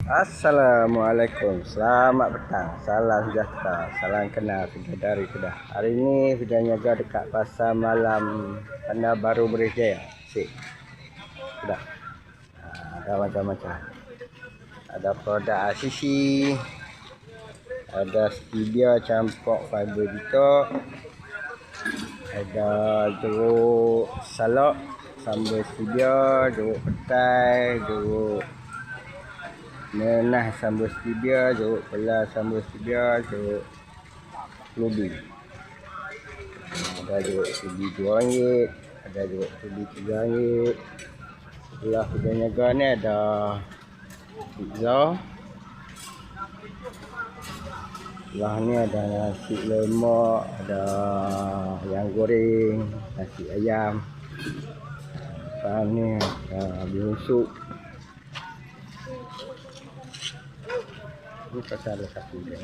Assalamualaikum, selamat petang, salam sejahtera, salam kenal dari Kedah. Hari ini kita niaga dekat pasar malam Bandar Baru Berjaya, Kedah. Ada macam-macam. Ada produk RCC, ada stevia campur fiber bitok, ada jeruk salak, sambal stevia, jeruk petai, jeruk menah sambal stevia, jeruk pelas sambal stevia, jeruk lubi. Ada jeruk lubi RM2, ada jeruk lubi RM3. Sebelah kedai niaga ni ada pizza. Sebelah ni ada nasi lemak, ada ayam goreng, nasi ayam. Sebelah ni ada bihun sup. Ini pasal ada satu dia.